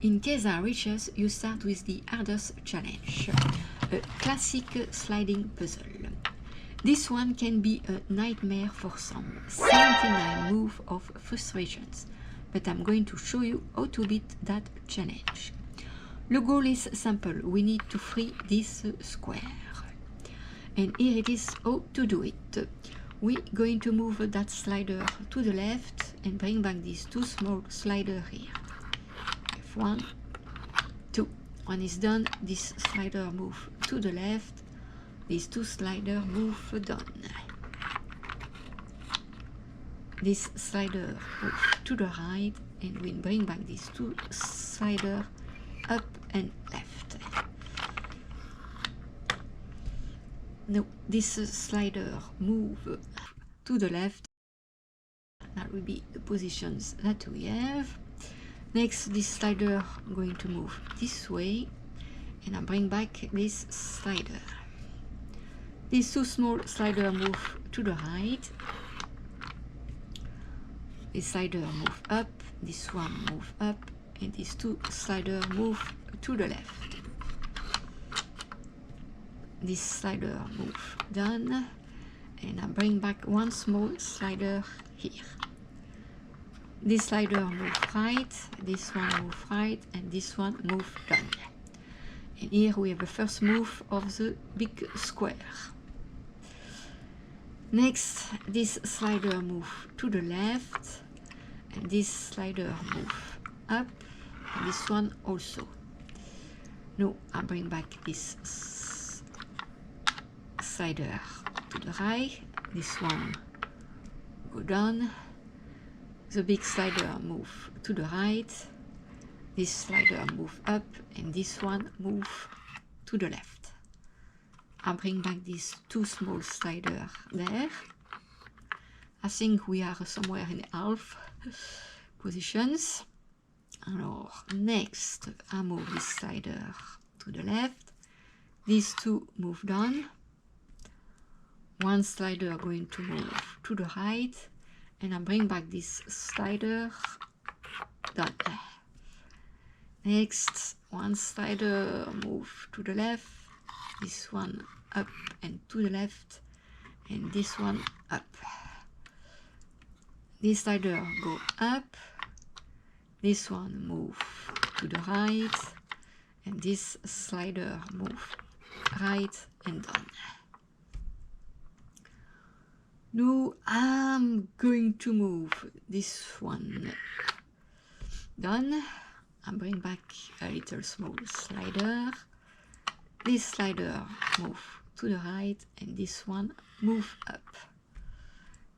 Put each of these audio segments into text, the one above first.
In case there are riches, you start with the hardest challenge, a classic sliding puzzle. This one can be a nightmare for some, 79 moves of frustrations, but I'm going to show you how to beat that challenge. The goal is simple, we need to free this square. And here it is how to do it. We're going to move that slider to the left and bring back these two small sliders here. F1, 2. When it's done, this slider move to the left, these two sliders move down. This slider move to the right, and we bring back these two sliders up and left. Now this slider move to the left. That will be the positions that we have. Next, this slider I'm going to move this way, and I bring back this slider. These two small sliders move to the right. This slider move up, this one move up, and these two sliders move to the left. This slider move down, and I bring back one small slider here. This slider move right, this one move right, and this one move down. And here we have the first move of the big square. Next, this slider move to the left, and this slider move up, and this one also. Now I bring back this slider to the right, this one go down. The big slider move to the right, this slider move up, and this one move to the left. I bring back these two small sliders there. I think we are somewhere in half positions. Alors, next, I move this slider to the left. These two move down. One slider going to move to the right, and I bring back this slider down. Next, one slider move to the left, this one up and to the left, and this one up. This slider go up, this one move to the right, and this slider move right and down. Now I'm going to move this one down. I bring back a little small slider. This slider move to the right, and this one move up.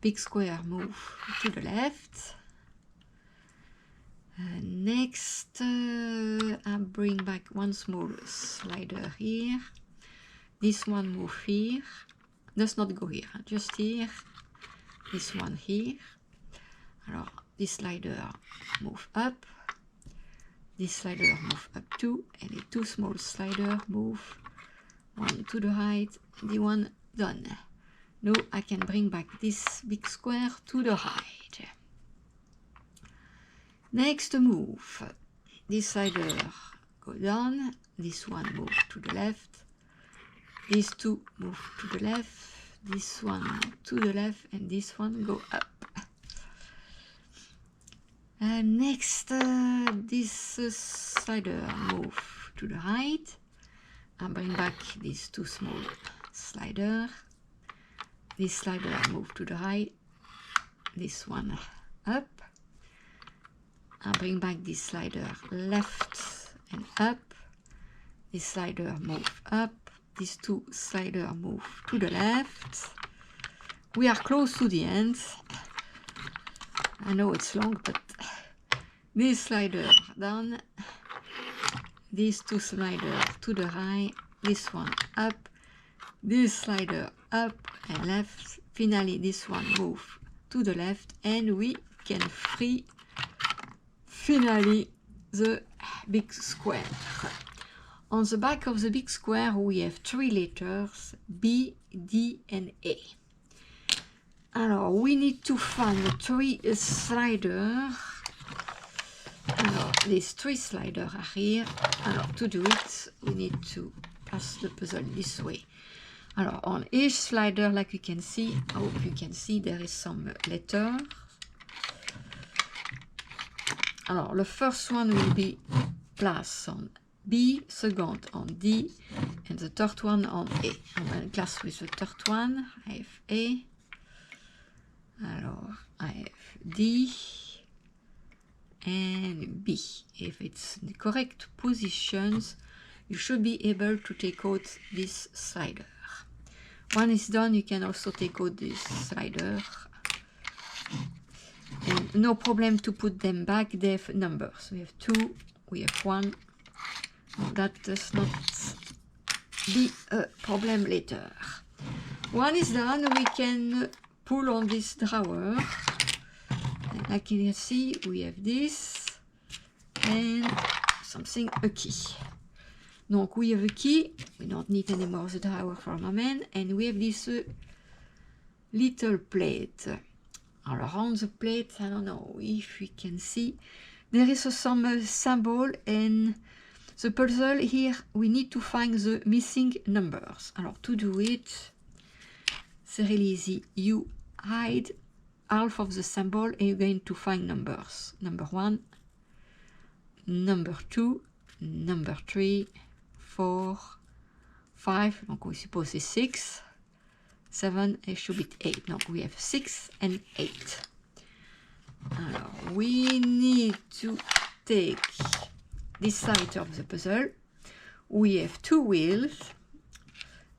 Big square move to the left. Next, I bring back one small slider here. This one move here. Does not go here, just here. This one here. Alors, this slider move up. This slider move up too, and the two small sliders move one to the right, the one down. Now I can bring back this big square to the right. Next move. This slider go down, this one move to the left. These two move to the left, this one to the left, and this one go up. Next, this slider move to the right. I bring back these two small sliders. This slider move to the right, this one up. I bring back this slider left and up. This slider move up. These two sliders move to the left. We are close to the end. I know it's long, but this slider down. These two sliders to the right. This one up. This slider up and left. Finally, this one move to the left, and we can free finally the big square. On the back of the big square, we have three letters, B, D, and A. Alors, we need to find the three sliders. Alors, these 3 sliders are here. Alors, to do it, we need to pass the puzzle this way. Alors, on each slider, like you can see, I hope you can see, there is some letter. Alors, the first one will be placed on B, second on D, and the third one on A. I'm going to class with the third one. I have A. Alors, I have D and B. If it's in the correct positions, you should be able to take out this slider. When it's done, you can also take out this slider. And no problem to put them back. They have numbers. We have 2, we have 1. That does not be a problem later. When it's done, we can pull on this drawer. And like you can see, we have this and something, a key. Donc we have a key. We don't need anymore the drawer for a moment. And we have this little plate. Around the plate, I don't know if we can see, there is some symbol, and the puzzle here, we need to find the missing numbers. Alors, to do it, it's really easy. You hide half of the symbol and you're going to find numbers. Number 1, number 2, number 3, 4, 5, donc we suppose it's 6, 7, it should be 8. No, we have 6 and 8. Alors, we need to take this side of the puzzle. We have 2 wheels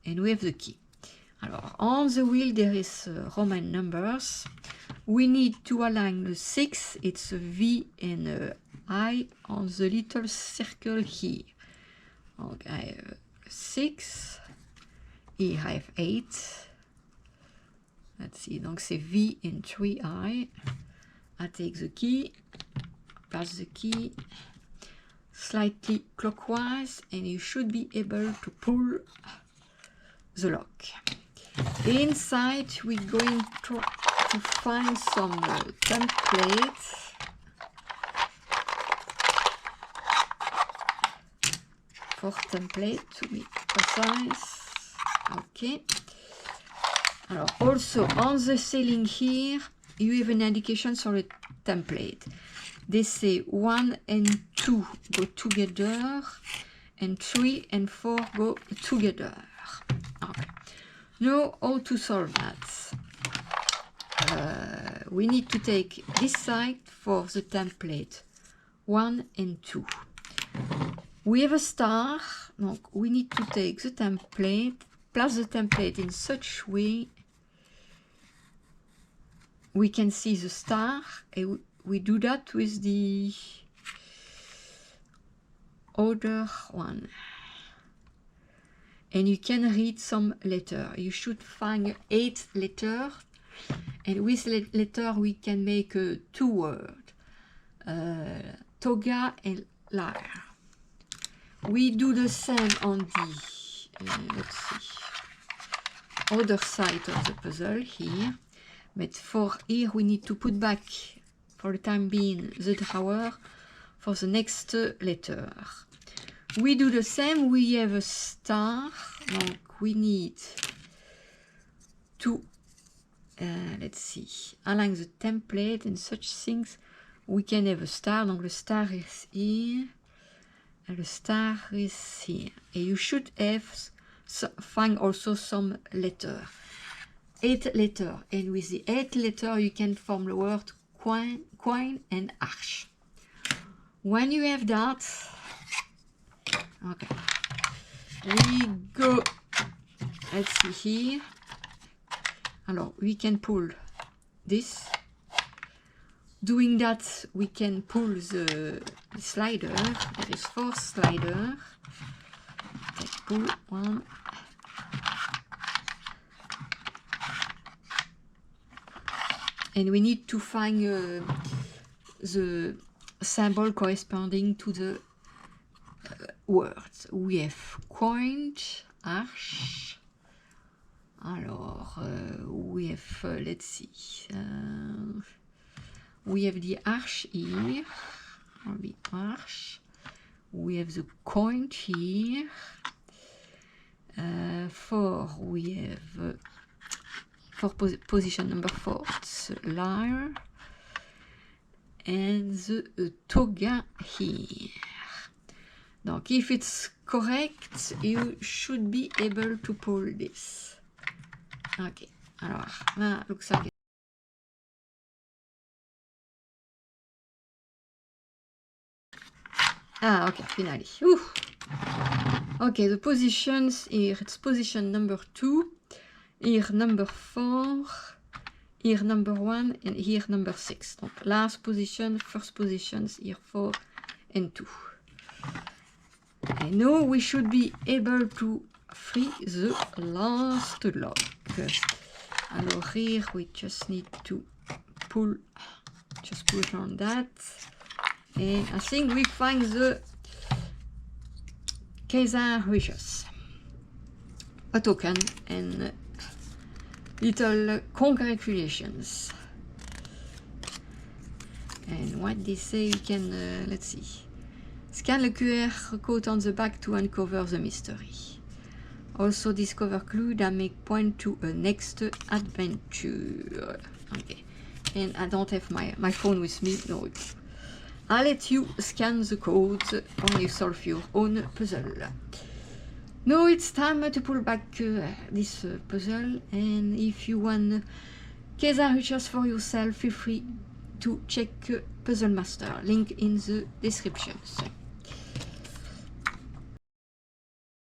and we have the key. Alors, on the wheel there is Roman numbers. We need to align the 6, it's a V and a I on the little circle here. Okay, I have 6, here I have 8. Let's see, donc c'est V and 3I. I take the key, pass the key slightly clockwise, and you should be able to pull the lock. Inside, we're going to find some templates. For template, to be precise. Okay. Alors, also on the ceiling here, you have an indication for a template. They say 1 and 2 go together, and 3 and 4 go together. Okay. Now, how to solve that? We need to take this side for the template 1 and 2. We have a star, donc we need to take the template, place the template in such way we can see the star, and we do that with the other one. And you can read some letter. You should find 8 letters, and with letter we can make 2 words, toga and lyre. We do the same on the, let's see, other side of the puzzle here. But for here we need to put back, for the time being, the drawer for the next letter. We do the same, we have a star, donc we need to, let's see, align the template and such things. We can have a star, donc the star is here, and the star is here. And you should have, find also some letter. 8 letters, and with the 8 letters you can form the word coin and arch. When you have that, okay, we go, let's see here. Alors, we can pull this. Doing that, we can pull the slider. There is 4 sliders. Let's pull 1. And we need to find the symbol corresponding to the words. We have coin, arch. Alors, we have, let's see, we have the arch here. Probably marche. We have the coin here. 4, we have for position number 4, the lyre. And the toga here. Donc, if it's correct, you should be able to pull this. Ok, alors, là, looks like okay, finally. Ooh. Okay, the positions here, it's position number 2, here number 4, here number 1, and here number 6. Donc, last position, first positions, here 4 and 2. And now we should be able to free the last lock. Alors here we just need to pull, just push on that. And I think we find the Kaiser Wishes, a token, and little congratulations. And what they say, you can, let's see. Scan the QR code on the back to uncover the mystery. Also discover clue that make point to a next adventure. Okay. And I don't have my phone with me, no. I'll let you scan the code when you solve your own puzzle. Now it's time to pull back this puzzle, and if you want Kaiser Wishes for yourself, feel free to check Puzzle Master, link in the description.